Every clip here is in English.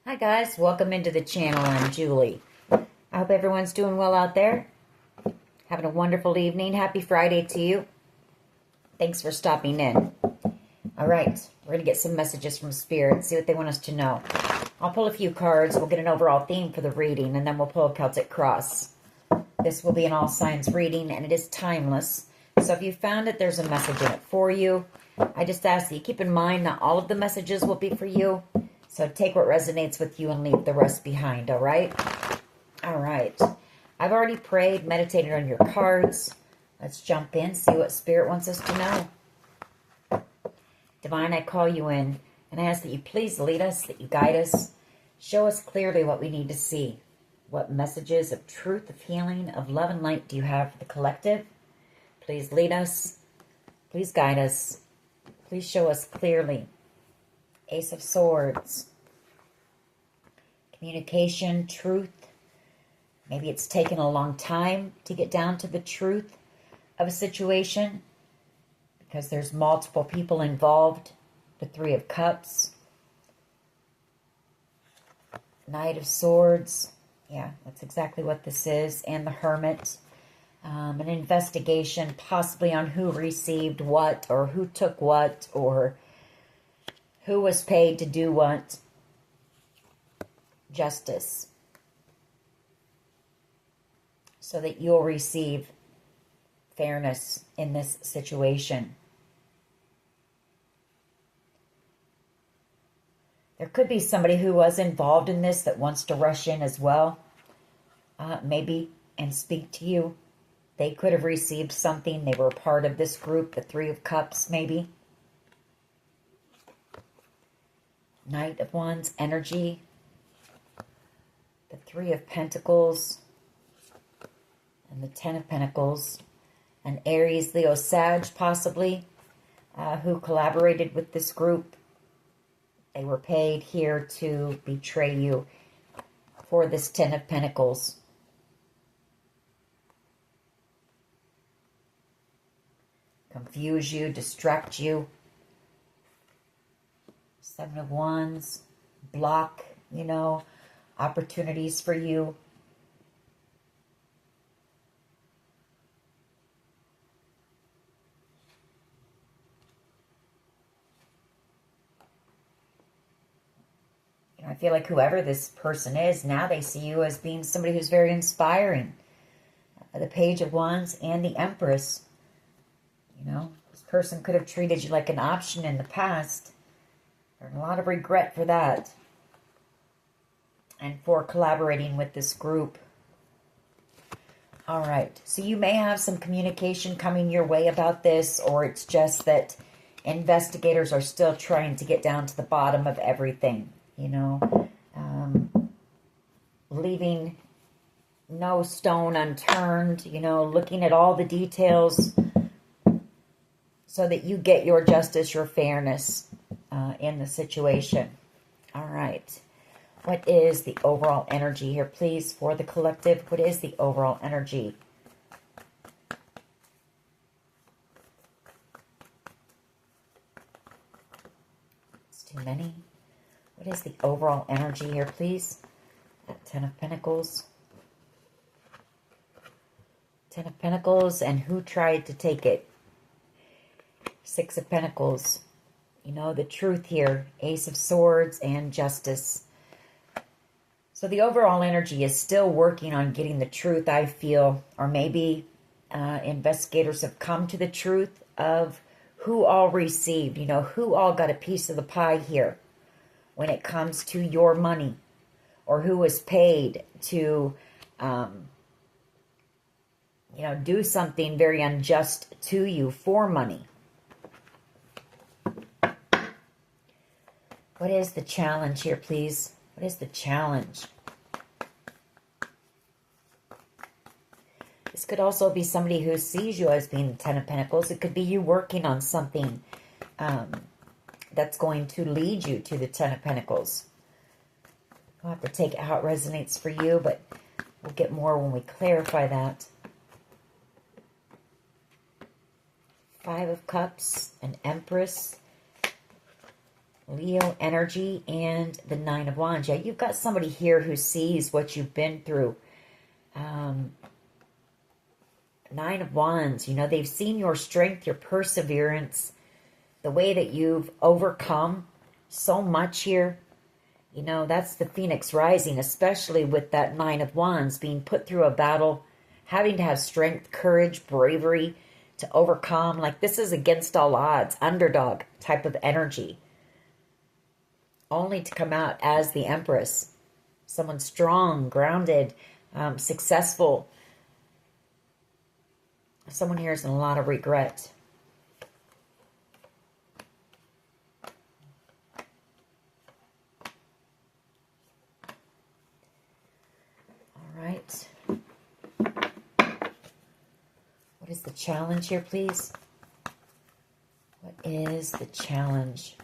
Hi guys, welcome into the channel. I'm Julie. I hope everyone's doing well out there. Having a wonderful evening. Happy Friday to you. Thanks for stopping in. All right, we're going to get some messages from Spirit, see what they want us to know. I'll pull a few cards. We'll get an overall theme for the reading, and then we'll pull a Celtic Cross. This will be an all signs reading, and it is timeless. So if you found it, there's a message in it for you. I just ask that you keep in mind not all of the messages will be for you. So take what resonates with you and leave the rest behind, all right? All right. I've already prayed, meditated on your cards. Let's jump in, see what Spirit wants us to know. Divine, I call you in, and I ask that you please lead us, that you guide us. Show us clearly what we need to see. What messages of truth, of healing, of love and light do you have for the collective? Please lead us. Please guide us. Please show us clearly. Ace of Swords. Communication, truth. Maybe it's taken a long time to get down to the truth of a situation because there's multiple people involved. The Three of Cups. Knight of Swords. Yeah, that's exactly what this is. And the Hermit. An investigation possibly on who received what or who took what or who was paid to do what? Justice. So that you'll receive fairness in this situation. There could be somebody who was involved in this that wants to rush in as well. Maybe and speak to you. They could have received something. They were a part of this group, the Three of Cups, maybe. Knight of Wands, energy. The Three of Pentacles. And the Ten of Pentacles. An Aries, Leo, Sag, possibly, who collaborated with this group. They were paid here to betray you for this Ten of Pentacles. Confuse you, distract you. Seven of Wands, block, opportunities for you. I feel like whoever this person is, now they see you as being somebody who's very inspiring. The Page of Wands and the Empress. This person could have treated you like an option in the past. There's a lot of regret for that. And for collaborating with this group. All right. So you may have some communication coming your way about this, or it's just that investigators are still trying to get down to the bottom of everything. Leaving no stone unturned, looking at all the details so that you get your justice, your fairness in the situation. All right. What is the overall energy here, please, for the collective? What is the overall energy? It's too many. What is the overall energy here, please? That Ten of Pentacles. Ten of Pentacles, and who tried to take it? Six of Pentacles. The truth here. Ace of Swords and Justice. So the overall energy is still working on getting the truth, I feel. Or maybe investigators have come to the truth of who all received. Who all got a piece of the pie here when it comes to your money. Or who was paid to, do something very unjust to you for money. What is the challenge here, please? What is the challenge? This could also be somebody who sees you as being the Ten of Pentacles. It could be you working on something that's going to lead you to the Ten of Pentacles. I'll have to take it how it resonates for you, but we'll get more when we clarify that. Five of Cups, an Empress. Leo energy and the Nine of Wands. Yeah, you've got somebody here who sees what you've been through. Nine of Wands, you know, they've seen your strength, your perseverance, the way that you've overcome so much here. You know, that's the Phoenix rising, especially with that Nine of Wands being put through a battle, having to have strength, courage, bravery to overcome. Like, this is against all odds, underdog type of energy. Only to come out as the Empress. Someone strong, grounded, successful. Someone here is in a lot of regret. All right. What is the challenge here, please? What is the challenge?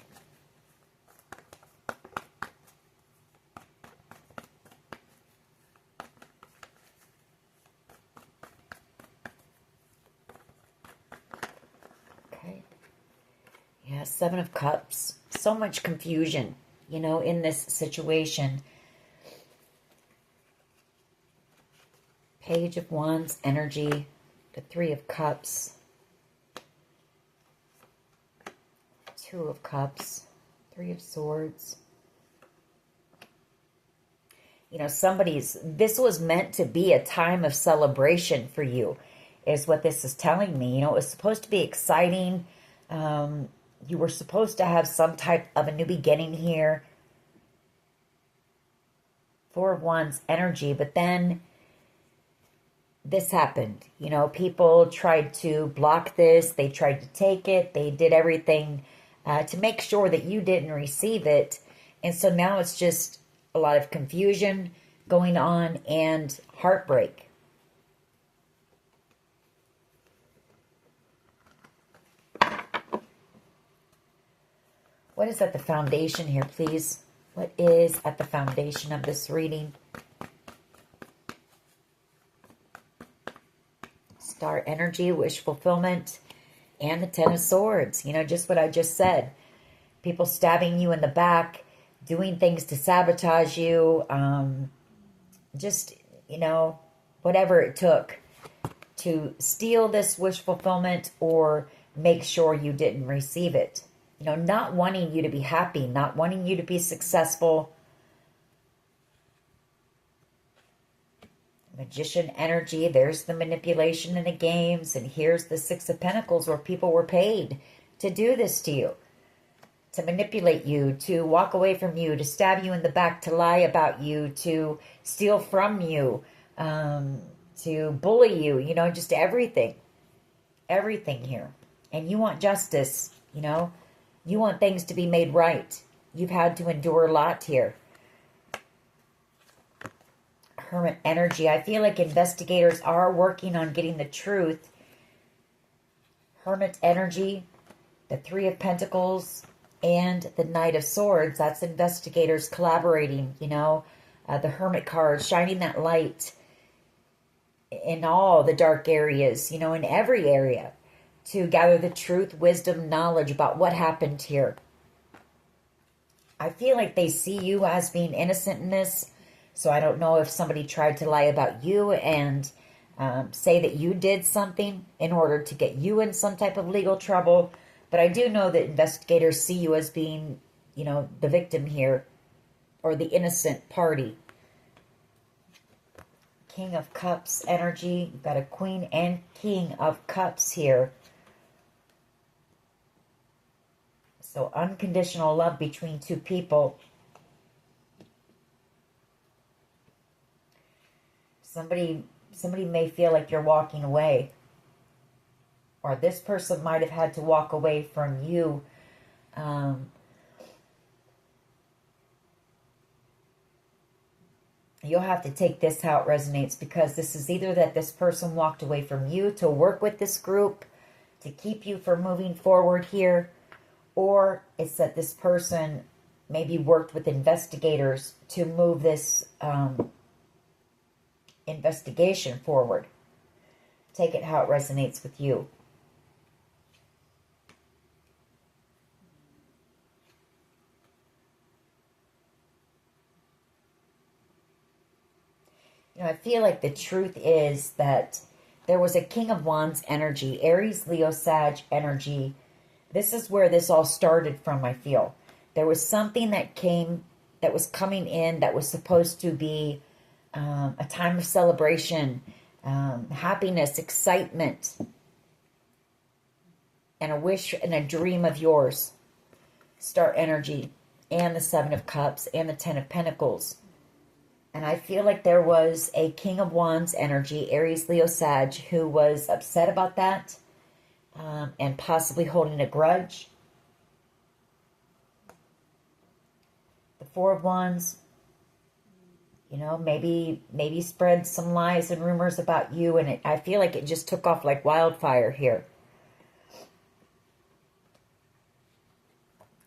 Okay. Yeah, Seven of Cups. So much confusion, you know, in this situation. Page of Wands energy. The Three of Cups. Two of Cups. Three of Swords. You know, this was meant to be a time of celebration for you, is what this is telling me. You know, it was supposed to be exciting. You were supposed to have some type of a new beginning here. Four of Wands energy, but then this happened. You know, people tried to block this. They tried to take it. They did everything to make sure that you didn't receive it. And so now it's just a lot of confusion going on and heartbreak. What is at the foundation here, please? What is at the foundation of this reading? Star energy, wish fulfillment, and the Ten of Swords. You know, just what I just said. People stabbing you in the back, doing things to sabotage you. Just, you know, whatever it took to steal this wish fulfillment or make sure you didn't receive it. You know, not wanting you to be happy, not wanting you to be successful. Magician energy, there's the manipulation in the games, and here's the Six of Pentacles where people were paid to do this to you, to manipulate you, to walk away from you, to stab you in the back, to lie about you, to steal from you, to bully you, you know, just everything. Everything here. And you want justice, you know. You want things to be made right. You've had to endure a lot here. Hermit energy. I feel like investigators are working on getting the truth. Hermit energy, the Three of Pentacles, and the Knight of Swords. That's investigators collaborating, you know. The Hermit card, shining that light in all the dark areas, you know, in every area, to gather the truth, wisdom, knowledge about what happened here. I feel like they see you as being innocent in this. So I don't know if somebody tried to lie about you and say that you did something in order to get you in some type of legal trouble. But I do know that investigators see you as being, you know, the victim here, or the innocent party. King of Cups energy. You've got a Queen and King of Cups here. So unconditional love between two people. Somebody may feel like you're walking away. Or this person might have had to walk away from you. You'll have to take this how it resonates, because this is either that this person walked away from you to work with this group to keep you from moving forward here, or it's that this person maybe worked with investigators to move this investigation forward. Take it how it resonates with you. I feel like the truth is that there was a King of Wands energy, Aries, Leo, Sag energy. This is where this all started from, I feel. There was something that was coming in that was supposed to be a time of celebration, happiness, excitement, and a wish and a dream of yours. Star energy, and the Seven of Cups, and the Ten of Pentacles. And I feel like there was a King of Wands energy, Aries, Leo, Sag, who was upset about that and possibly holding a grudge. The Four of Wands, maybe spread some lies and rumors about you, and I feel like it just took off like wildfire here.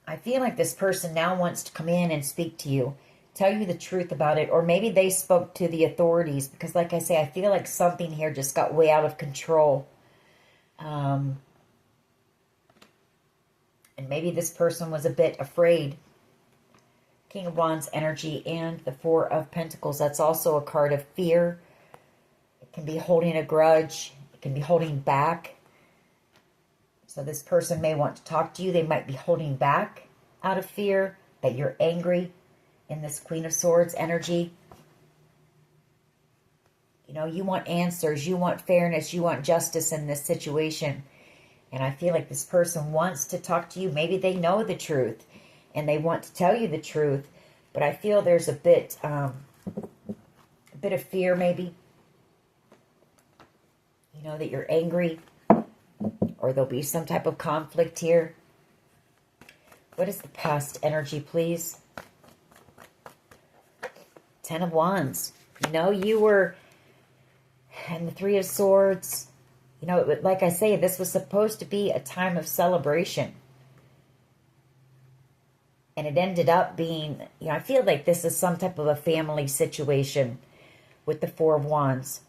I feel like this person now wants to come in and speak to you, tell you the truth about it, or maybe they spoke to the authorities, because like I say, I feel like something here just got way out of control. And maybe this person was a bit afraid. King of Wands energy and the Four of Pentacles. That's also a card of fear. It can be holding a grudge. It can be holding back. So this person may want to talk to you. They might be holding back out of fear that you're angry in this Queen of Swords energy. You want answers. You want fairness. You want justice in this situation. And I feel like this person wants to talk to you. Maybe they know the truth and they want to tell you the truth. But I feel there's a bit of fear maybe. That you're angry. Or there'll be some type of conflict here. What is the past energy, please? Ten of Wands. You were... And the Three of Swords. Like I say, this was supposed to be a time of celebration. And it ended up being... I feel like this is some type of a family situation with the Four of Wands.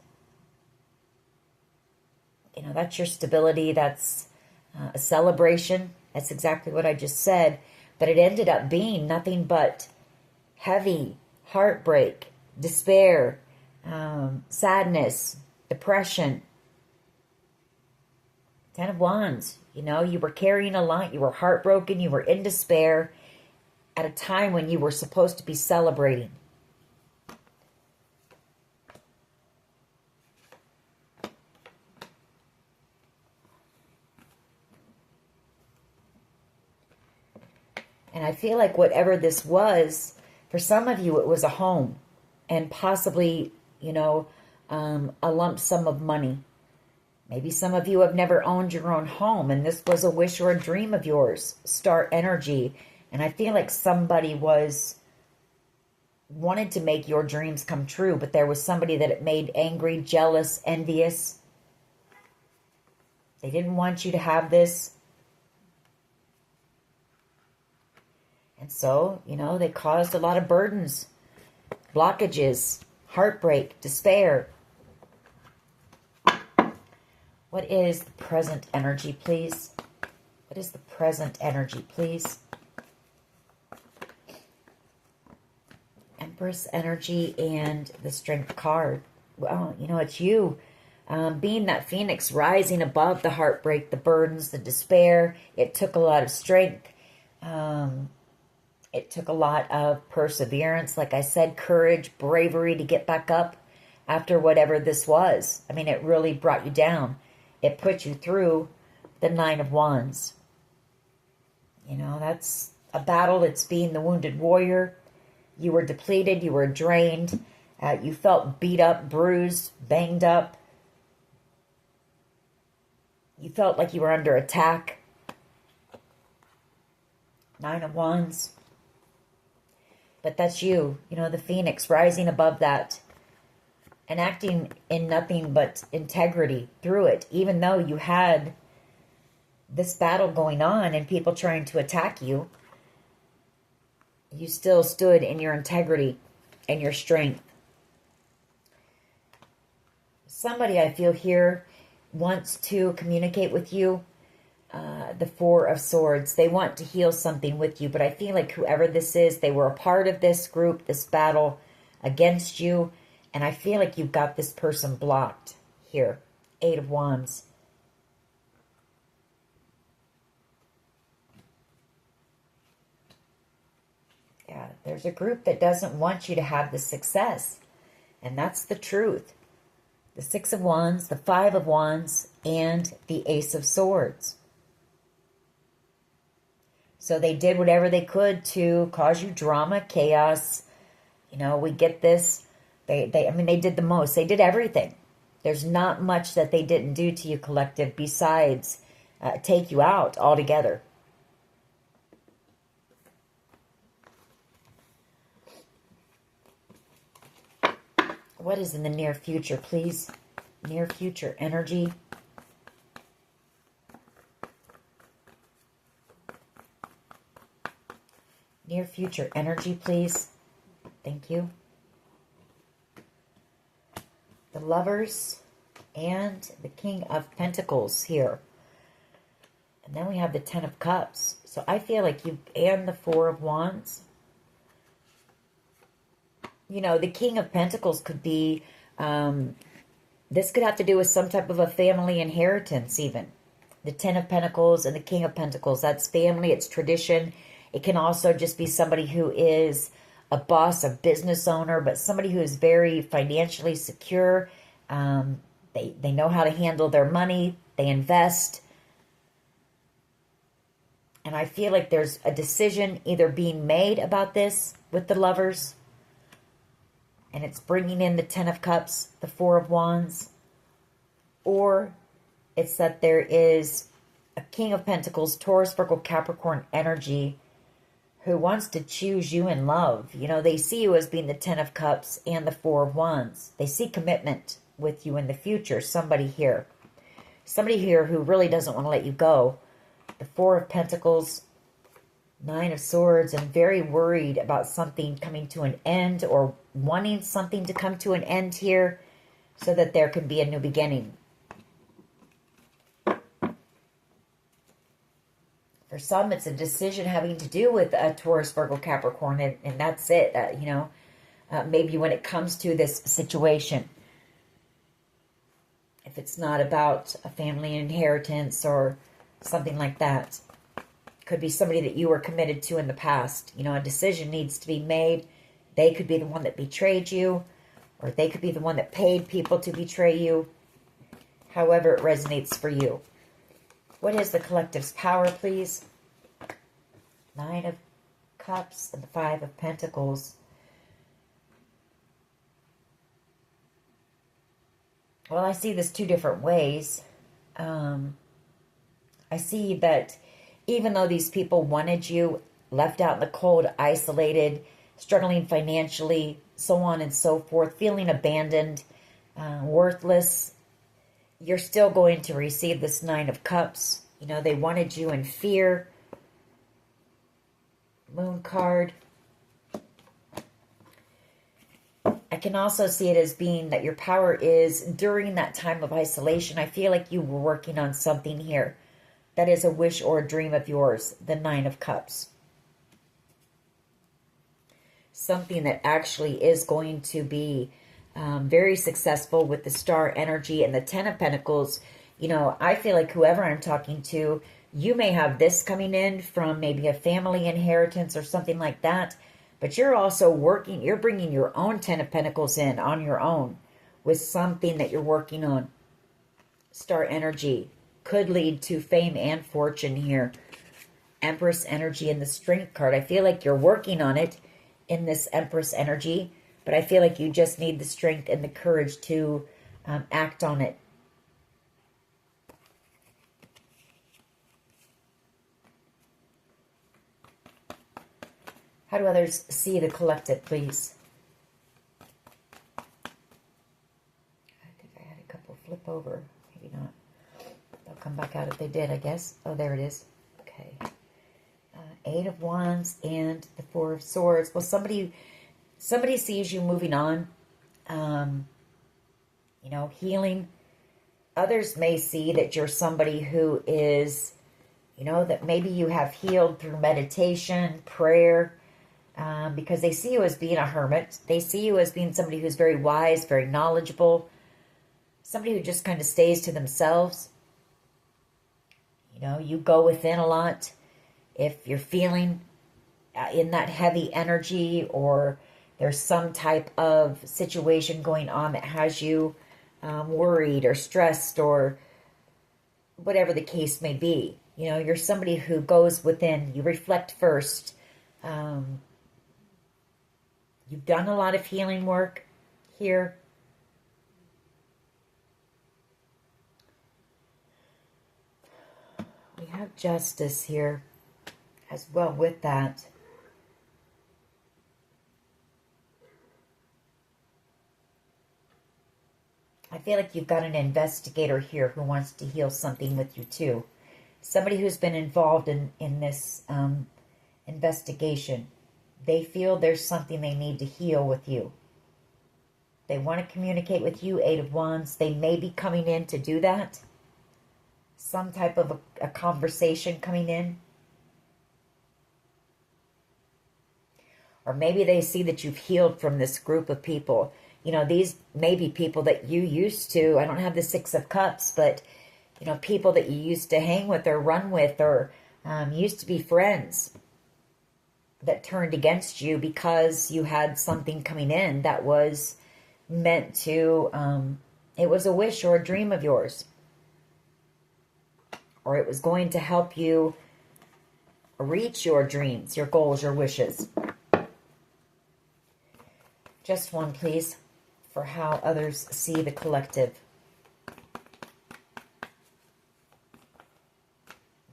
That's your stability. That's a celebration. That's exactly what I just said. But it ended up being nothing but heavy heartbreak, despair, sadness, depression. Ten of Wands. You were carrying a lot. You were heartbroken. You were in despair at a time when you were supposed to be celebrating. And I feel like whatever this was, for some of you, it was a home and possibly, a lump sum of money. Maybe some of you have never owned your own home and this was a wish or a dream of yours. Star energy. And I feel like somebody wanted to make your dreams come true, but there was somebody that it made angry, jealous, envious. They didn't want you to have this. And so, they caused a lot of burdens, blockages, heartbreak, despair. What is the present energy, please? What is the present energy, please? Empress energy and the Strength card. Well, it's you. Being that phoenix rising above the heartbreak, the burdens, the despair. It took a lot of strength. It took a lot of perseverance, like I said, courage, bravery to get back up after whatever this was. I mean, it really brought you down. It put you through the Nine of Wands. That's a battle. It's being the wounded warrior. You were depleted. You were drained. You felt beat up, bruised, banged up. You felt like you were under attack. Nine of Wands. But that's you, the phoenix rising above that and acting in nothing but integrity through it. Even though you had this battle going on and people trying to attack you, you still stood in your integrity and your strength. Somebody I feel here wants to communicate with you. The Four of Swords. They want to heal something with you, but I feel like whoever this is, they were a part of this group, this battle against you, And I feel like you've got this person blocked here. Eight of Wands. Yeah, there's a group that doesn't want you to have the success. And that's the truth. The Six of Wands, the Five of Wands, and the Ace of Swords. So they did whatever they could to cause you drama, chaos. You know, we get this. I mean, they did the most. They did everything. There's not much that they didn't do to you, collective, besides take you out altogether. What is in the near future, please? Near future energy. Near future energy, please. Thank you. The Lovers and the King of Pentacles here. And then we have the Ten of Cups. So I feel like you, and the Four of Wands. You know, the King of Pentacles could be, this could have to do with some type of a family inheritance even. The Ten of Pentacles and the King of Pentacles, that's family, it's tradition. It can also just be somebody who is a boss, a business owner, but somebody who is very financially secure. They know how to handle their money. They invest. And I feel like there's a decision either being made about this with the Lovers. And it's bringing in the Ten of Cups, the Four of Wands. Or it's that there is a King of Pentacles, Taurus, Virgo, Capricorn energy who wants to choose you in love. You know, they see you as being the Ten of Cups and the Four of Wands. They see commitment with you in the future. Somebody here who really doesn't want to let you go. The Four of Pentacles, Nine of Swords, and very worried about something coming to an end or wanting something to come to an end here so that there can be a new beginning. For some, it's a decision having to do with Taurus, Virgo, Capricorn, and that's it. You know, maybe when it comes to this situation, if it's not about a family inheritance or something like that, could be somebody that you were committed to in the past. You know, a decision needs to be made. They could be the one that betrayed you, or they could be the one that paid people to betray you. However it resonates for you. What is the collective's power, please? Nine of Cups and the Five of Pentacles. Well, I see this two different ways. I see that even though these people wanted you, left out in the cold, isolated, struggling financially, so on and so forth, feeling abandoned, worthless, you're still going to receive this Nine of Cups. You know, they wanted you in fear. Moon card. I can also see it as being that your power is during that time of isolation. I feel like you were working on something here that is a wish or a dream of yours, the Nine of Cups. Something that actually is going to be very successful with the Star energy and the Ten of Pentacles. You know, I feel like whoever I'm talking to, you may have this coming in from maybe a family inheritance or something like that. But you're also working, you're bringing your own Ten of Pentacles in on your own with something that you're working on. Star energy could lead to fame and fortune here. Empress energy and the Strength card. I feel like you're working on it in this Empress energy, but I feel like you just need the strength and the courage to act on it. How do others see the collective, please? I think I had a couple flip over. Maybe not. They'll come back out if they did, I guess. Oh, there it is. Okay. Eight of Wands and the Four of Swords. Well, somebody sees you moving on. You know, healing. Others may see that you're somebody who is, you know, that maybe you have healed through meditation, prayer, because they see you as being a hermit. They see you as being somebody who's very wise, very knowledgeable, somebody who just kind of stays to themselves. You know, you go within a lot. If you're feeling in that heavy energy, or there's some type of situation going on that has you worried or stressed or whatever the case may be, you know, you're somebody who goes within. You reflect first. You've done a lot of healing work here. We have justice here as well with that. I feel like you've got an investigator here who wants to heal something with you too. Somebody who's been involved in this investigation. They feel there's something they need to heal with you. They want to communicate with you, Eight of Wands. They may be coming in to do that. Some type of a conversation coming in. Or maybe they see that you've healed from this group of people. You know, these may be people that you used to, I don't have the Six of Cups, but, you know, people that you used to hang with or run with or used to be friends that turned against you because you had something coming in that was meant to, it was a wish or a dream of yours. Or it was going to help you reach your dreams, your goals, your wishes. Just one, please, for how others see the collective.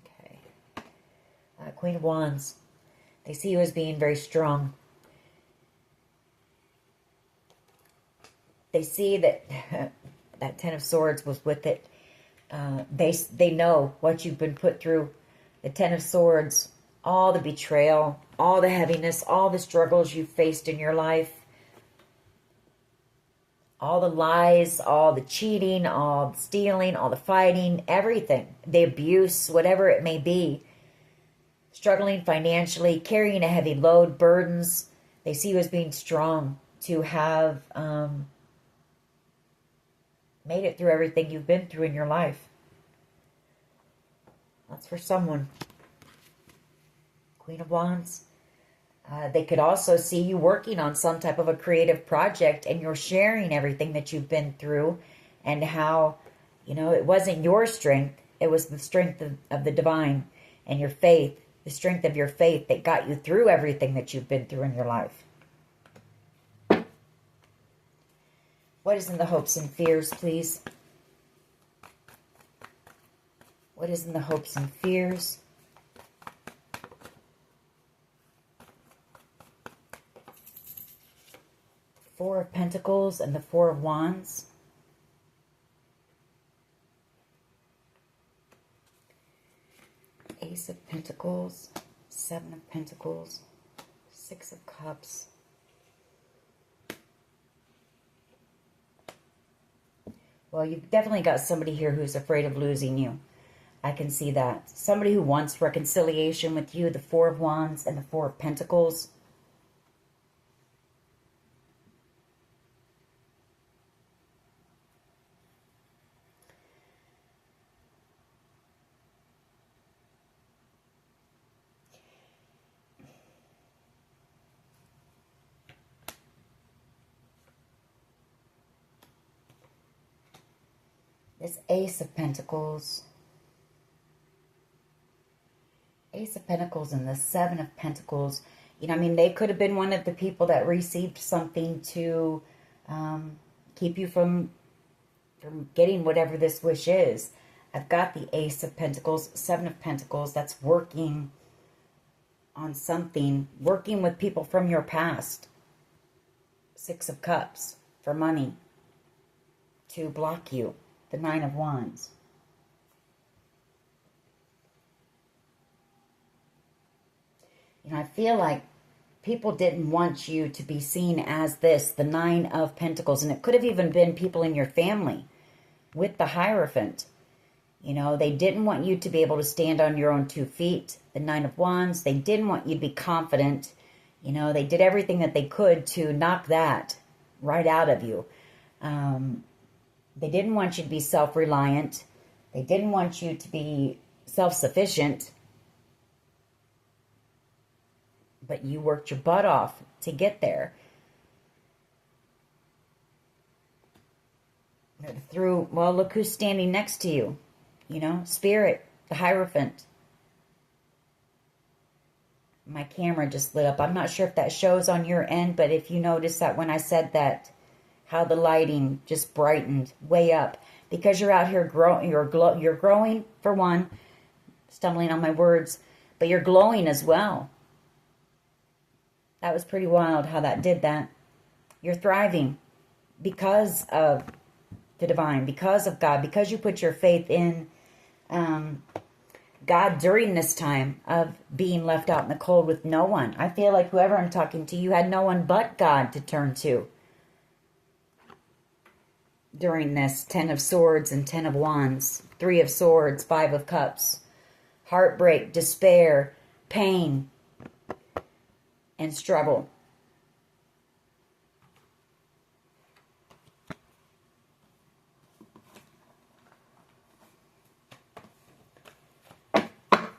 Okay. Queen of Wands. They see you as being very strong. They see that that Ten of Swords was with it. They know what you've been put through. The Ten of Swords, all the betrayal, all the heaviness, all the struggles you've faced in your life. All the lies, all the cheating, all the stealing, all the fighting, everything. The abuse, whatever it may be. Struggling financially, carrying a heavy load, burdens. They see you as being strong to have made it through everything you've been through in your life. That's for someone. Queen of Wands. They could also see you working on some type of a creative project, and you're sharing everything that you've been through and how, you know, it wasn't your strength. It was the strength of the divine and your faith, the strength of your faith that got you through everything that you've been through in your life. What is in the hopes and fears, please? What is in the hopes and fears? Four of Pentacles and the Four of Wands. Ace of Pentacles, Seven of Pentacles, Six of Cups. Well, you've definitely got somebody here who's afraid of losing you. I can see that. Somebody who wants reconciliation with you, the Four of Wands and the Four of Pentacles. This Ace of Pentacles. Ace of Pentacles and the Seven of Pentacles. You know, I mean, they could have been one of the people that received something to keep you from getting whatever this wish is. I've got the Ace of Pentacles, Seven of Pentacles. That's working on something. Working with people from your past. Six of Cups for money. To block you. The Nine of Wands. You know, I feel like people didn't want you to be seen as this, the Nine of Pentacles. And it could have even been people in your family with the Hierophant. You know, they didn't want you to be able to stand on your own 2 feet. The Nine of Wands. They didn't want you to be confident. You know, they did everything that they could to knock that right out of you. They didn't want you to be self-reliant. They didn't want you to be self-sufficient. But you worked your butt off to get there. Well, look who's standing next to you. You know, Spirit, the Hierophant. My camera just lit up. I'm not sure if that shows on your end, but if you notice that when I said that, how the lighting just brightened way up. Because you're out here growing, you're growing, for one, stumbling on my words, but you're glowing as well. That was pretty wild how that did that. You're thriving because of the divine, because of God, because you put your faith in God during this time of being left out in the cold with no one. I feel like whoever I'm talking to, you had no one but God to turn to during this 10 of Swords and 10 of Wands, 3 of Swords, 5 of Cups, heartbreak, despair, pain, and struggle.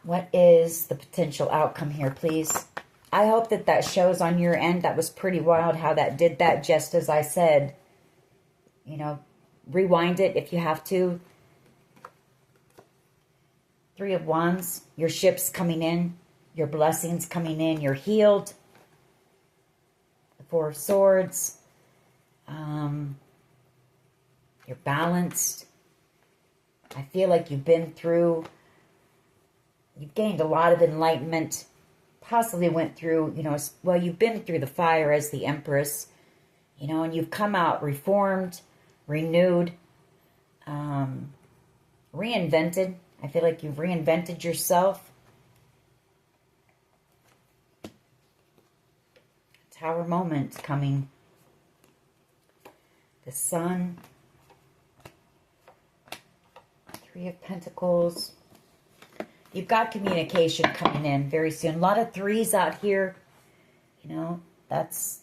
What is the potential outcome here, please? I hope that that shows on your end. That was pretty wild how that did that, just as I said. You know, rewind it if you have to. 3 of Wands, your ship's coming in, your blessings coming in, you're healed. The 4 of Swords, you're balanced. I feel like you've gained a lot of enlightenment, possibly went through, you know, well, you've been through the fire as the Empress, you know, and you've come out reformed, renewed, reinvented. I feel like you've reinvented yourself. Tower moment coming. The Sun. 3 of Pentacles. You've got communication coming in very soon. A lot of 3s out here. You know, that's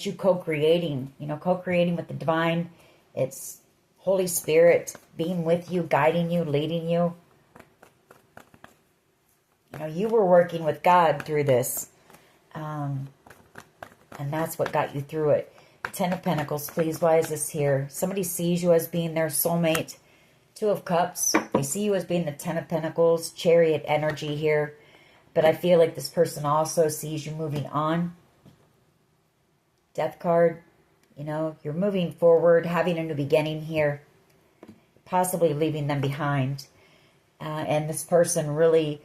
you co-creating. You know, co-creating with the divine. It's Holy Spirit being with you, guiding you, leading you. You know, you were working with God through this. And that's what got you through it. 10 of Pentacles, please. Why is this here? Somebody sees you as being their soulmate. 2 of Cups. They see you as being the 10 of Pentacles. Chariot energy here. But I feel like this person also sees you moving on. Death card. You know, you're moving forward, having a new beginning here. Possibly leaving them behind. And this person really,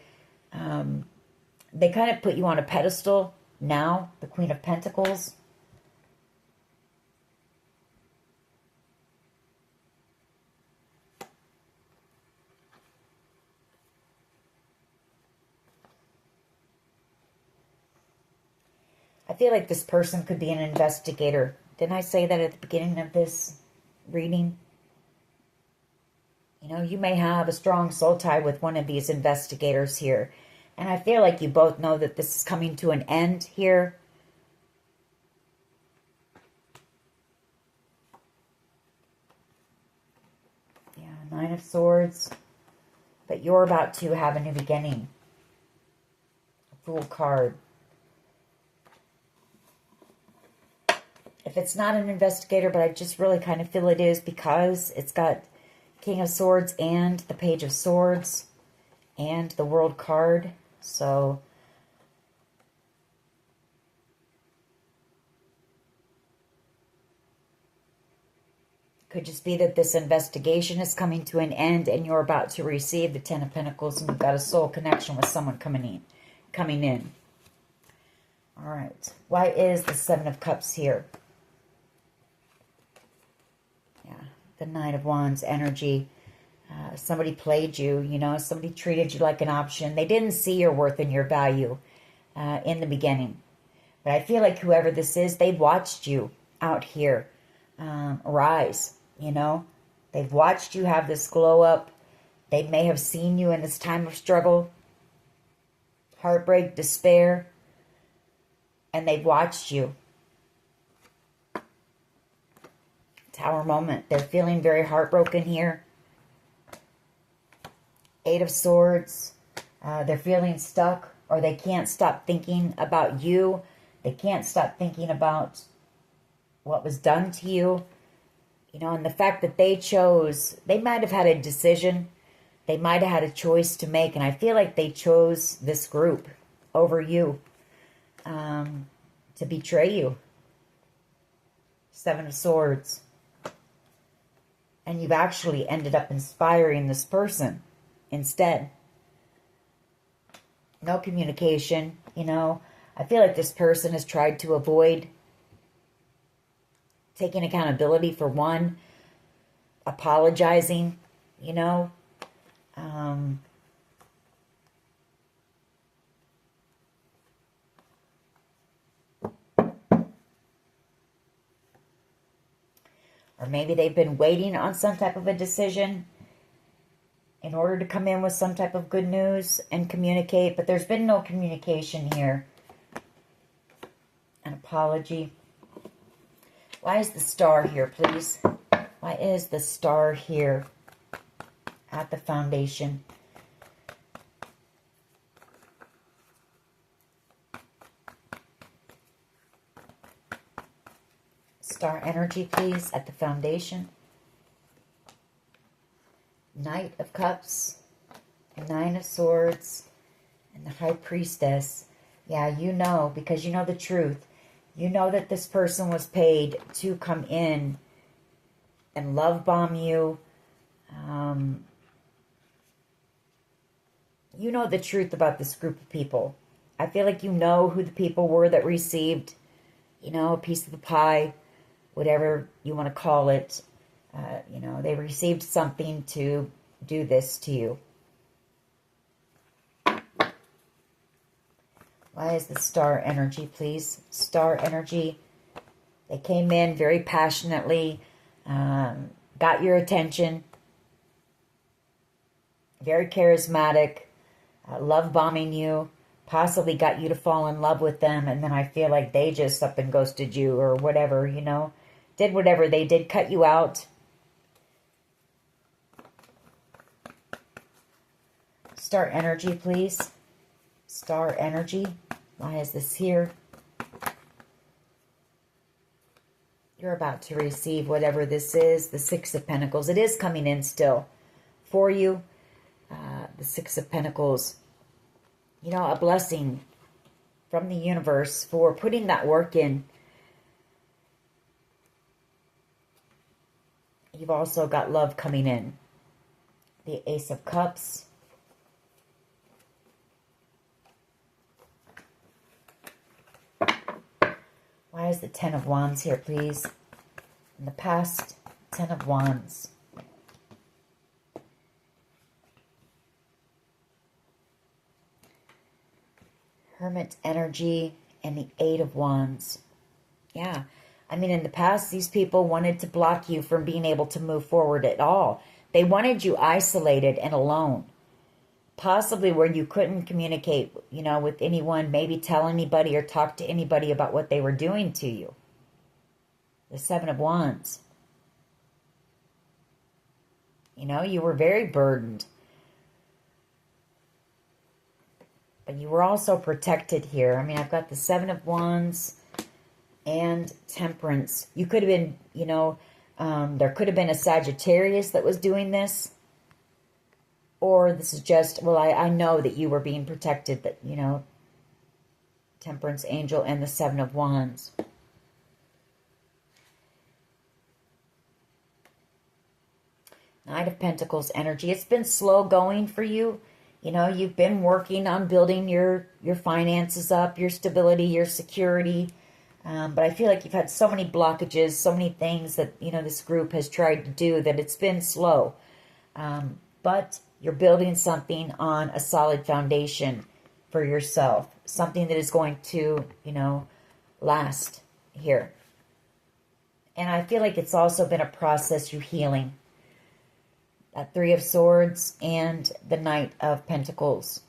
they kind of put you on a pedestal now. The Queen of Pentacles. I feel like this person could be an investigator. Didn't I say that at the beginning of this reading? You know, you may have a strong soul tie with one of these investigators here. And I feel like you both know that this is coming to an end here. Yeah, 9 of Swords. But you're about to have a new beginning. Fool card. If it's not an investigator, but I just really kind of feel it is because it's got King of Swords and the Page of Swords and the World card. So could just be that this investigation is coming to an end and you're about to receive the 10 of Pentacles and you've got a soul connection with someone coming in. All right. Why is the 7 of Cups here? Yeah, the Knight of Wands energy. Somebody played you, you know, somebody treated you like an option. They didn't see your worth and your value in the beginning. But I feel like whoever this is, they watched you out here rise, you know. They've watched you have this glow up. They may have seen you in this time of struggle, heartbreak, despair. and they've watched you. Tower moment. They're feeling very heartbroken here. Eight of Swords. They're feeling stuck, or they can't stop thinking about you. They can't stop thinking about what was done to you. You know, and the fact that they chose, they might have had a decision. They might have had a choice to make. And I feel like they chose this group over you, to betray you. Seven of Swords. And you've actually ended up inspiring this person instead. No communication, you know. I feel like this person has tried to avoid taking accountability for one, apologizing, you know. Or maybe they've been waiting on some type of a decision in order to come in with some type of good news and communicate, but there's been no communication here. An apology. Why is the Star here, please? Why is the Star here at the foundation? Star energy, please, at the foundation. Knight of Cups, Nine of Swords, and the High Priestess. Yeah, you know, because you know the truth. You know that this person was paid to come in and love bomb you. You know the truth about this group of people. I feel like you know who the people were that received, you know, a piece of the pie, whatever you want to call it. You know, they received something to do this to you. Why is the Star energy, please? Star energy. They came in very passionately, got your attention, very charismatic, love bombing you, possibly got you to fall in love with them, and then I feel like they just up and ghosted you or whatever, you know. Did whatever they did, cut you out. Star energy, please. Star energy. Why is this here? You're about to receive whatever this is. The Six of Pentacles. It is coming in still for you. The Six of Pentacles. You know, a blessing from the universe for putting that work in. You've also got love coming in. The Ace of Cups. Why is the Ten of Wands here, please? In the past, Ten of Wands. Hermit energy and the Eight of Wands. Yeah. I mean, in the past, these people wanted to block you from being able to move forward at all. They wanted you isolated and alone. Possibly where you couldn't communicate, you know, with anyone, maybe tell anybody or talk to anybody about what they were doing to you. The Seven of Wands. You know, you were very burdened. But you were also protected here. I mean, I've got the Seven of Wands and Temperance. You could have been, you know, there could have been a Sagittarius that was doing this. Or this is just, well, I know that you were being protected, that, you know, Temperance Angel and the Seven of Wands. Knight of Pentacles energy. It's been slow going for you. You know, you've been working on building your finances up, your stability, your security. But I feel like you've had so many blockages, so many things that, you know, this group has tried to do that it's been slow. But you're building something on a solid foundation for yourself. Something that is going to, you know, last here. And I feel like it's also been a process you're healing. That Three of Swords and the Knight of Pentacles.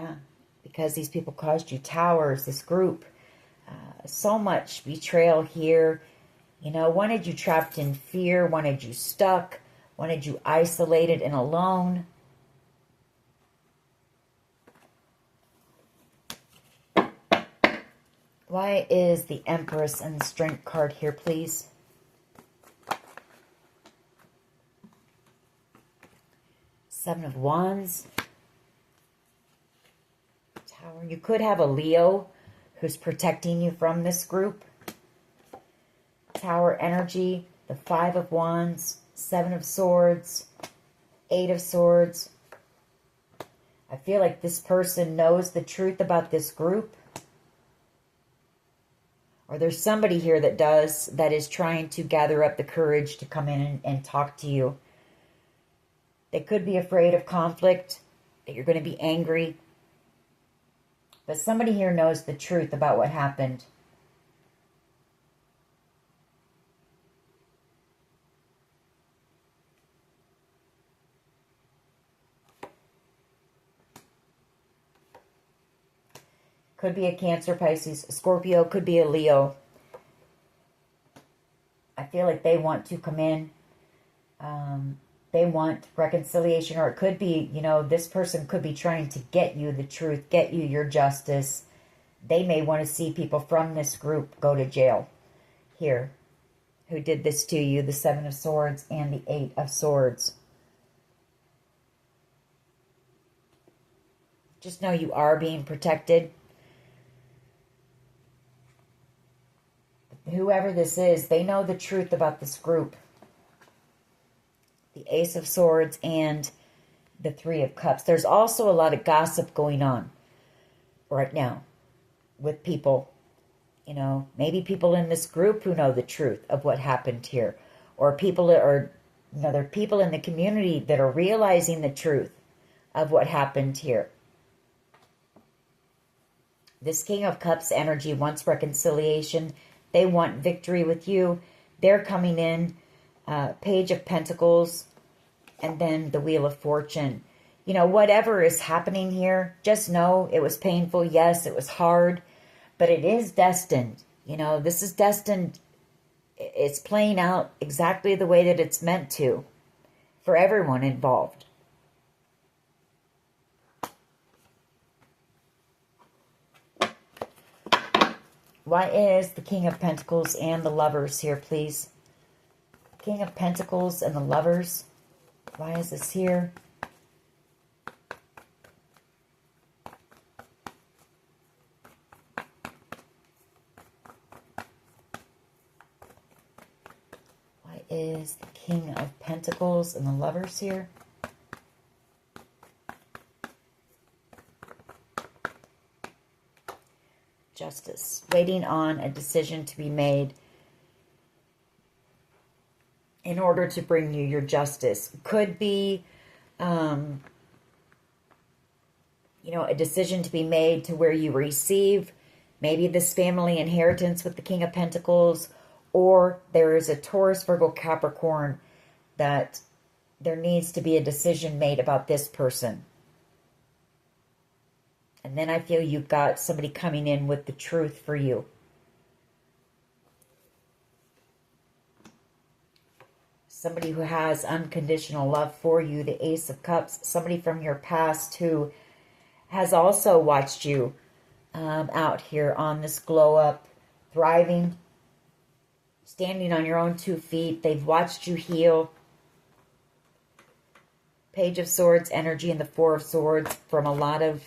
Yeah, because these people caused you towers, this group. So much betrayal here. You know, wanted you trapped in fear, wanted you stuck, wanted you isolated and alone. Why is the Empress and the Strength card here, please? Seven of Wands. Tower. You could have a Leo who's protecting you from this group. Tower energy. The Five of Wands. Seven of Swords. Eight of Swords. I feel like this person knows the truth about this group. Or there's somebody here that does, that is trying to gather up the courage to come in and talk to you. They could be afraid of conflict, that you're going to be angry. But somebody here knows the truth about what happened. Could be a Cancer, Pisces, Scorpio, could be a Leo. I feel like they want to come in. They want reconciliation, or it could be, you know, this person could be trying to get you the truth, get you your justice. They may want to see people from this group go to jail here who did this to you, the Seven of Swords and the Eight of Swords. Just know you are being protected. Whoever this is, they know the truth about this group. The Ace of Swords and the Three of Cups. There's also a lot of gossip going on right now with people. You know, maybe people in this group who know the truth of what happened here. Or people that are, you know, there are people in the community that are realizing the truth of what happened here. This King of Cups energy wants reconciliation. They want victory with you. They're coming in. Page of Pentacles. And then the Wheel of Fortune. You know, whatever is happening here, just know it was painful. Yes, it was hard. But it is destined. You know, this is destined. It's playing out exactly the way that it's meant to. For everyone involved. Why is the King of Pentacles and the Lovers here, please? King of Pentacles and the Lovers. Why is this here? Why is the King of Pentacles and the Lovers here? Justice. Waiting on a decision to be made in order to bring you your justice. Could be, you know, a decision to be made to where you receive maybe this family inheritance with the King of Pentacles, or there is a Taurus, Virgo, Capricorn that there needs to be a decision made about this person. And then I feel you've got somebody coming in with the truth for you. Somebody who has unconditional love for you, the Ace of Cups. Somebody from your past who has also watched you out here on this glow up, thriving, standing on your own 2 feet. They've watched you heal. Page of Swords energy and the Four of Swords from a lot of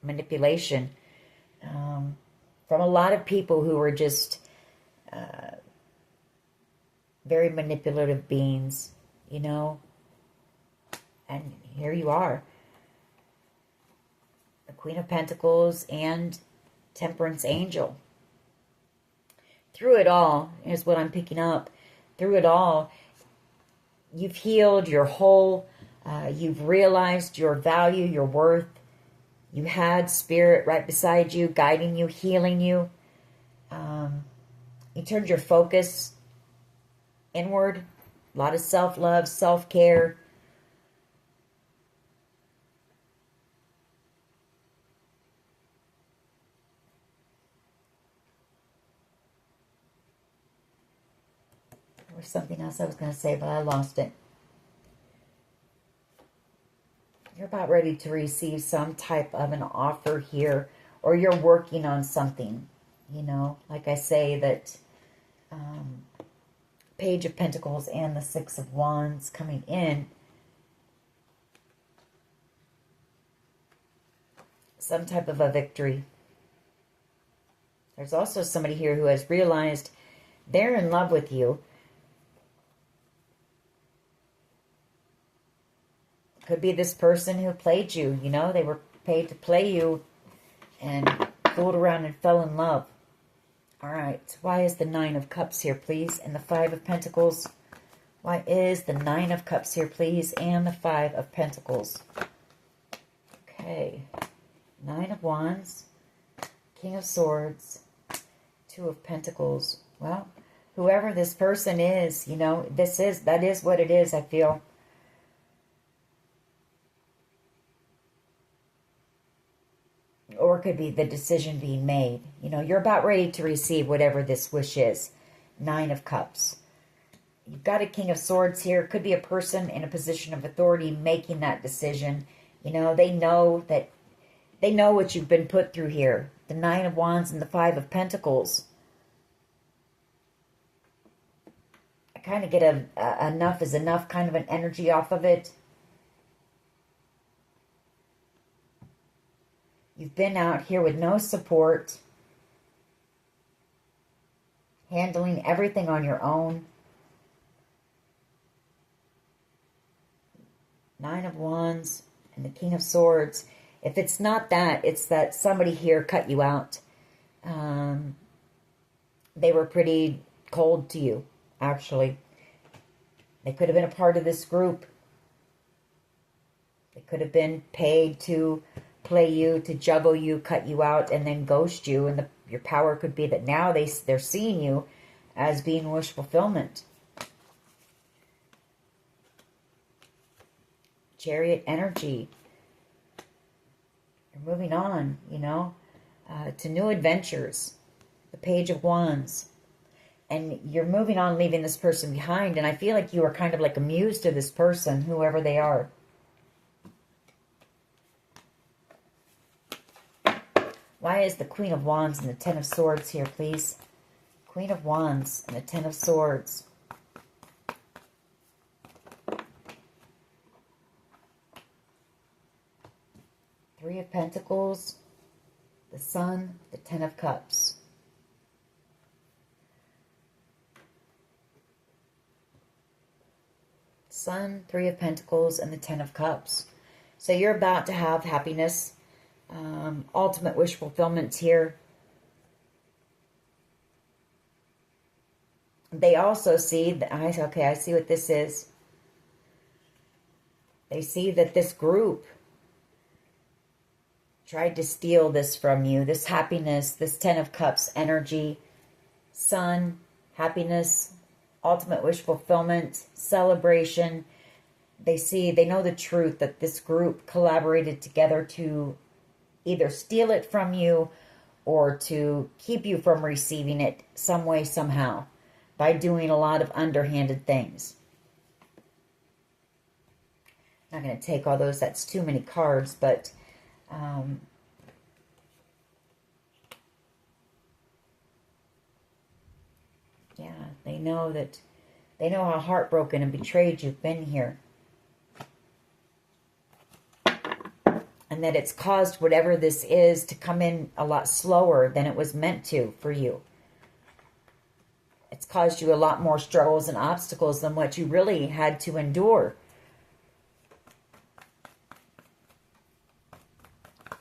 manipulation. From a lot of people who were just very manipulative beings, you know. And here you are. The Queen of Pentacles and Temperance Angel. Through it all, is what I'm picking up. Through it all, you've healed, you're whole. You've realized your value, your worth. You had Spirit right beside you, guiding you, healing you. You turned your focus inward. A lot of self-love, self-care. There was something else I was going to say, but I lost it. You're about ready to receive some type of an offer here, or you're working on something. You know, like I say, that Page of Pentacles and the Six of Wands coming in. Some type of a victory. There's also somebody here who has realized they're in love with you. Could be this person who played you. You know, they were paid to play you and fooled around and fell in love. All right. Why is the Nine of Cups here, please? And the Five of Pentacles. Why is the Nine of Cups here, please? And the Five of Pentacles. Okay. Nine of Wands. King of Swords. Two of Pentacles. Well, whoever this person is, you know, that is what it is, I feel. Or it could be the decision being made. You know, you're about ready to receive whatever this wish is. Nine of Cups. You've got a King of Swords here. Could be a person in a position of authority making that decision. You know, they know what you've been put through here. The Nine of Wands and the Five of Pentacles. I kind of get enough is enough kind of an energy off of it. You've been out here with no support, handling everything on your own. Nine of Wands and the King of Swords. If it's not that, it's that somebody here cut you out. They were pretty cold to you, actually. They could have been a part of this group. They could have been paid to play you, to juggle you, cut you out, and then ghost you. And your power could be that now they're seeing you as being wish fulfillment. Chariot energy. You're moving on, you know, to new adventures. The Page of Wands. And you're moving on, leaving this person behind. And I feel like you are kind of like a muse to this person, whoever they are. Why is the Queen of Wands and the Ten of Swords here, please? Queen of Wands and the Ten of Swords. Three of Pentacles, the Sun, the Ten of Cups. Sun, Three of Pentacles, and the Ten of Cups. So you're about to have happiness. Ultimate wish fulfillment here. They also see that, okay, I see what this is. They see that this group tried to steal this from you. This happiness, this Ten of Cups energy. Sun, happiness, ultimate wish fulfillment, celebration. They know the truth that this group collaborated together to either steal it from you or to keep you from receiving it some way, somehow, by doing a lot of underhanded things. I'm not going to take all those. That's too many cards, but yeah, they know how heartbroken and betrayed you've been here. And that it's caused whatever this is to come in a lot slower than it was meant to for you. It's caused you a lot more struggles and obstacles than what you really had to endure.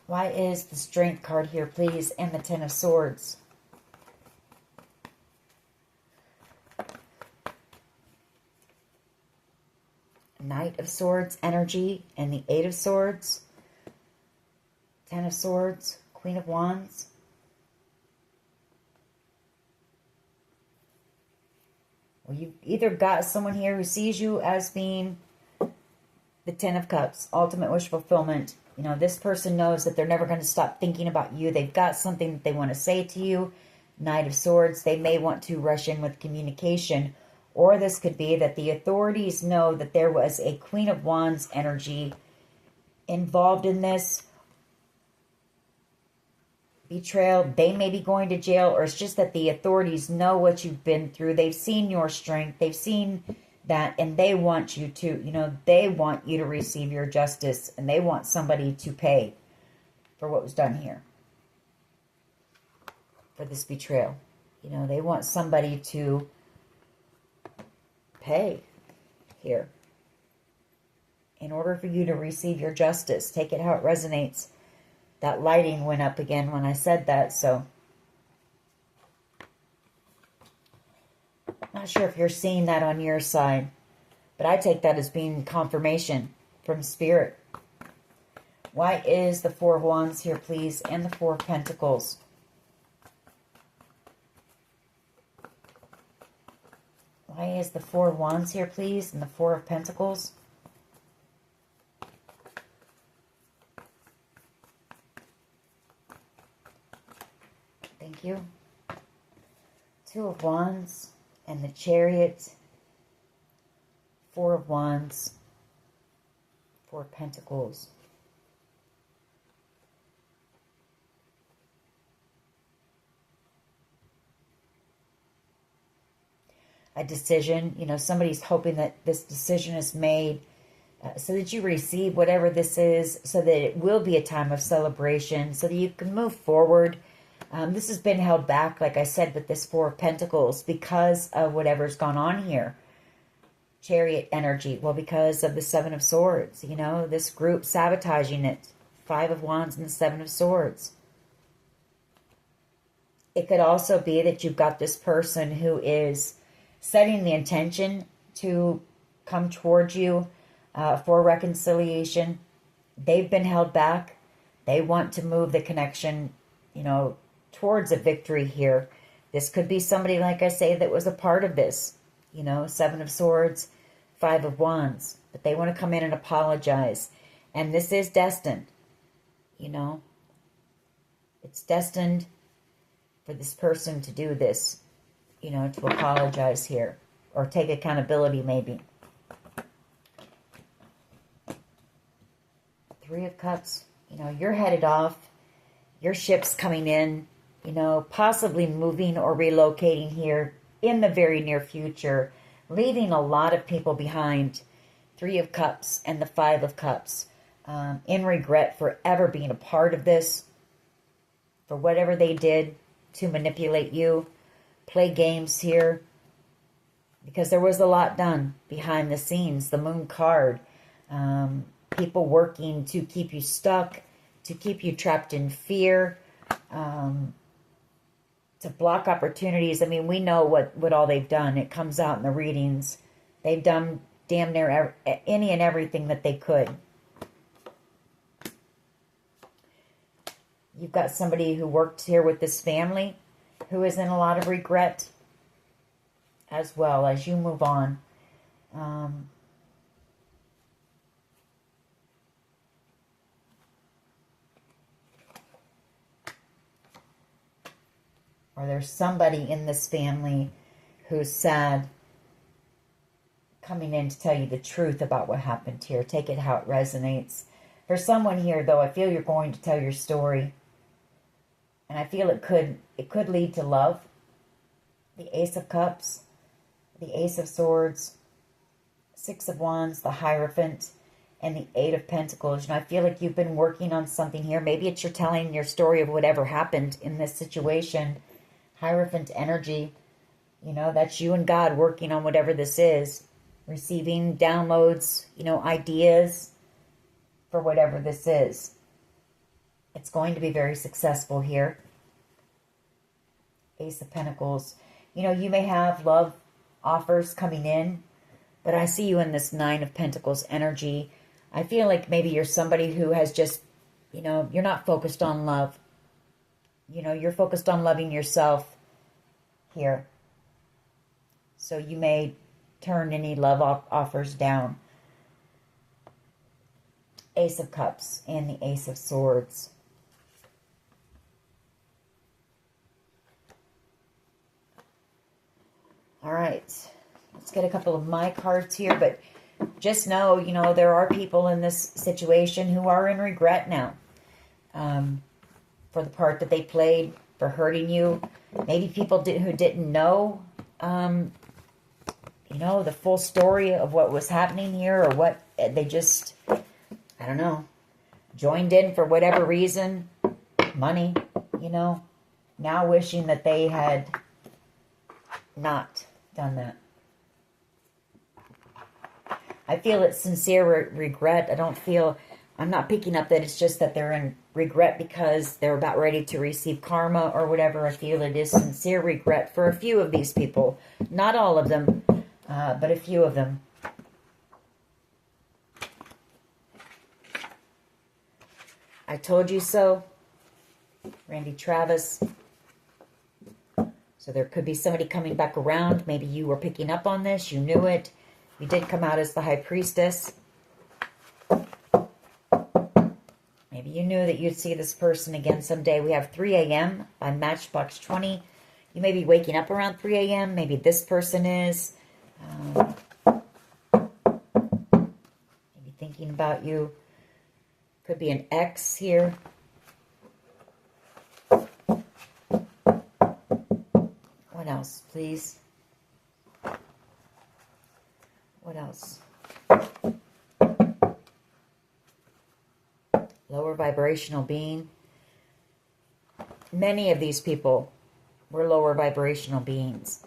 Why is the Strength card here, please, and the Ten of Swords? Knight of Swords energy and the Eight of Swords. Ten of Swords, Queen of Wands. Well, you've either got someone here who sees you as being the Ten of Cups, ultimate wish fulfillment. You know, this person knows that they're never going to stop thinking about you. They've got something that they want to say to you. Knight of Swords, they may want to rush in with communication. Or this could be that the authorities know that there was a Queen of Wands energy involved in this. Betrayal, they may be going to jail, or it's just that the authorities know what you've been through. They've seen your strength. They've seen that, and they want you to, they want you to receive your justice, and they want somebody to pay for what was done here, for this betrayal. They want somebody to pay here in order for you to receive your justice. Take it how it resonates. That lighting went up again when I said that, so not sure if you're seeing that on your side, but I take that as being confirmation from Spirit. Why is the Four of Wands here, please, and the Four of Pentacles? Why is the Four of Wands here, please, and the Four of Pentacles? Thank you. Two of Wands and the Chariot. Four of Wands. Four of Pentacles. A decision, somebody's hoping that this decision is made so that you receive whatever this is, so that it will be a time of celebration, so that you can move forward. This has been held back, like I said, with this Four of Pentacles because of whatever's gone on here. Chariot energy, well, because of the Seven of Swords, this group sabotaging it. Five of Wands and the Seven of Swords. It could also be that you've got this person who is setting the intention to come towards you for reconciliation. They've been held back. They want to move the connection, towards a victory here. This could be somebody, like I say, that was a part of this. Seven of Swords, Five of Wands. But they want to come in and apologize. And this is destined. It's destined for this person to do this. To apologize here. Or take accountability, maybe. Three of Cups. You're headed off. Your ship's coming in. Possibly moving or relocating here in the very near future. Leaving a lot of people behind. Three of Cups and the Five of Cups. In regret for ever being a part of this. For whatever they did to manipulate you. Play games here. Because there was a lot done behind the scenes. The Moon card. People working to keep you stuck. To keep you trapped in fear. To block opportunities. I mean, we know what all they've done. It comes out in the readings. They've done damn near any and everything that they could. You've got somebody who worked here with this family who is in a lot of regret as well as you move on. Or there's somebody in this family who's sad coming in to tell you the truth about what happened here. Take it how it resonates. For someone here, though, I feel you're going to tell your story. And I feel it could lead to love. The Ace of Cups, the Ace of Swords, Six of Wands, the Hierophant, and the Eight of Pentacles. I feel like you've been working on something here. Maybe it's you're telling your story of whatever happened in this situation. Hierophant energy, that's you and God working on whatever this is. Receiving downloads, ideas for whatever this is. It's going to be very successful here. Ace of Pentacles. You may have love offers coming in, but I see you in this Nine of Pentacles energy. I feel like maybe you're somebody who has just, you're not focused on love. You're focused on loving yourself here. So you may turn any love offers down. Ace of Cups and the Ace of Swords. All right. Let's get a couple of my cards here, but just know, you know, there are people in this situation who are in regret now for the part that they played, for hurting you. Maybe people who didn't know, you know, the full story of what was happening here, or what they just, I don't know, joined in for whatever reason, money, you know, now wishing that they had not done that. I feel it's sincere regret. I'm not picking up that it's just that they're in regret because they're about ready to receive karma or whatever. I feel it is sincere regret for a few of these people. Not all of them, but a few of them. I told you so. Randy Travis. So there could be somebody coming back around. Maybe you were picking up on this. You knew it. You did come out as the High Priestess. Maybe you knew that you'd see this person again someday. We have 3 a.m. by Matchbox 20. You may be waking up around 3 a.m. Maybe this person is. Maybe thinking about you. Could be an ex here. What else, please? What else? Lower vibrational being. Many of these people were lower vibrational beings.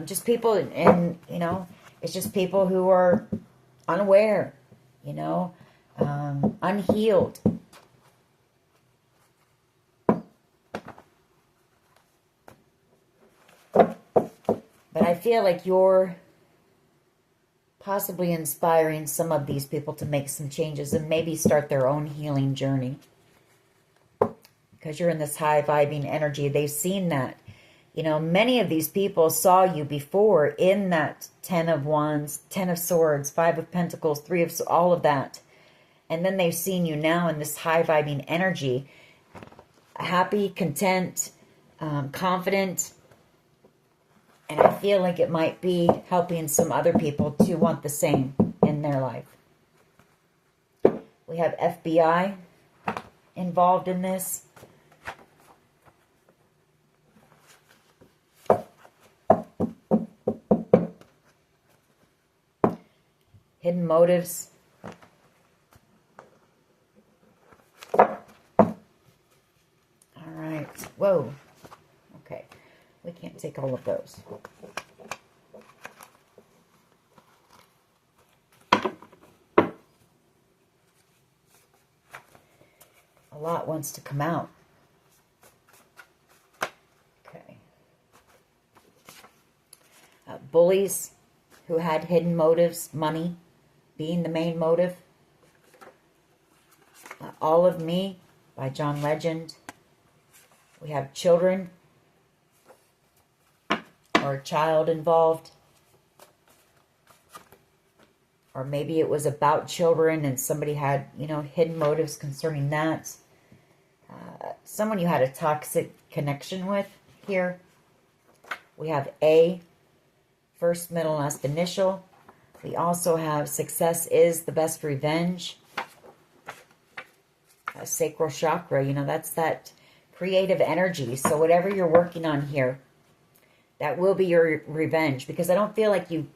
Just people, and you know, it's just people who are unaware, you know, unhealed. But I feel like you're possibly inspiring some of these people to make some changes and maybe start their own healing journey. Because you're in this high vibing energy. They've seen that. You know, many of these people saw you before in that 10 of Wands, 10 of Swords, 5 of Pentacles, 3 of all of that. And then they've seen you now in this high vibing energy. Happy, content, confident. And I feel like it might be helping some other people to want the same in their life. We have FBI involved in this. Hidden motives. All right. Whoa. Okay. We can't take all of those. A lot wants to come out. Okay. Bullies who had hidden motives, money being the main motive. All of Me by John Legend. We have children or a child involved. Or maybe it was about children and somebody had, you know, hidden motives concerning that. Someone you had a toxic connection with here. We have A, first, middle, last initial. We also have success is the best revenge. Sacral chakra, you know, that's that creative energy. So whatever you're working on here, that will be your revenge. Because I don't feel like you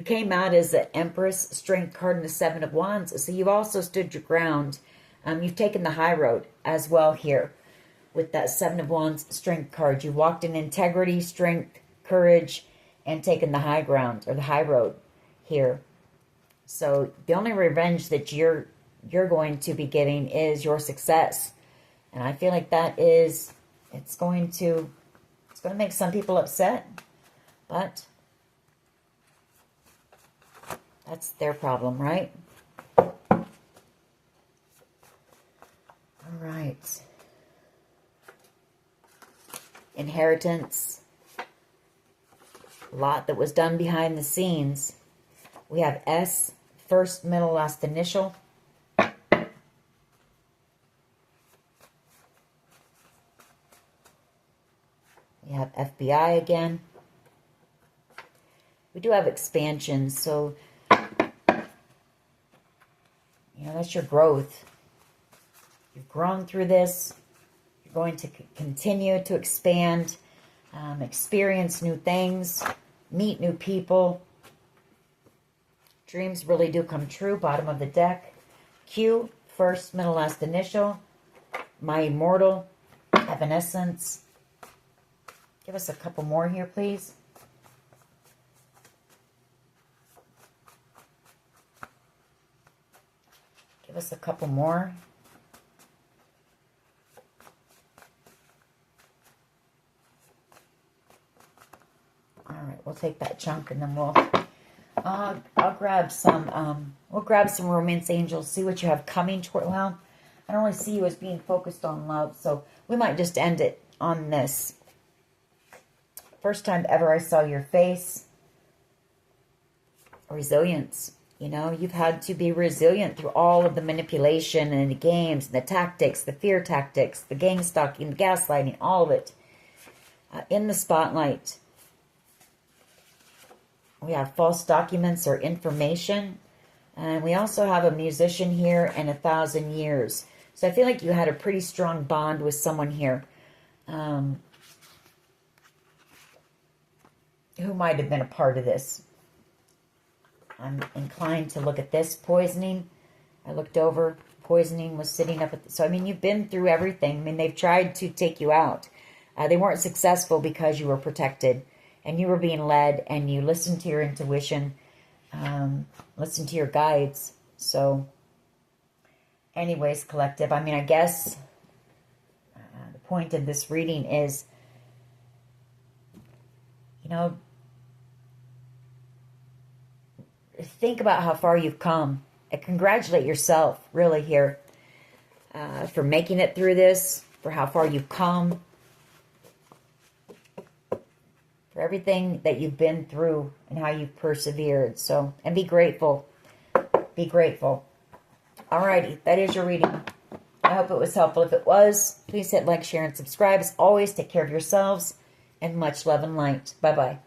came out as the Empress, Strength card, and the 7 of Wands. So you've also stood your ground. You've taken the high road as well here with that 7 of Wands, Strength card. You walked in integrity, strength, courage, and taken the high ground or the high road here. So the only revenge that you're going to be getting is your success. And I feel like that is, it's going to make some people upset. But that's their problem, right? All right. Inheritance. A lot that was done behind the scenes. We have S, first, middle, last initial. We have FBI again. We do have expansion, so, that's your growth. You've grown through this. You're going to continue to expand, experience new things, meet new people. Dreams really do come true. Bottom of the deck. Q, first, middle, last initial. My Immortal, Evanescence. Give us a couple more here, please. Give us a couple more. All right, we'll take that chunk and then I'll grab some, we'll grab some Romance Angels, see what you have coming toward, well, I don't really see you as being focused on love, so we might just end it on this. First time ever I saw your face. Resilience. You've had to be resilient through all of the manipulation and the games, and the tactics, the fear tactics, the gang stalking, the gaslighting, all of it. In the spotlight. We have false documents or information. And we also have a musician here and 1,000 years. So I feel like you had a pretty strong bond with someone here. Who might have been a part of this. I'm inclined to look at this poisoning. I looked over. Poisoning was sitting up at so, you've been through everything. They've tried to take you out. They weren't successful because you were protected. And you were being led, and you listened to your intuition, listened to your guides. So, anyways, collective, I guess the point of this reading is, think about how far you've come. And congratulate yourself, really, here, for making it through this, for how far you've come. For everything that you've been through and how you've persevered. So, and be grateful. Be grateful. Alrighty, that is your reading. I hope it was helpful. If it was, please hit like, share, and subscribe. As always, take care of yourselves, and much love and light. Bye-bye.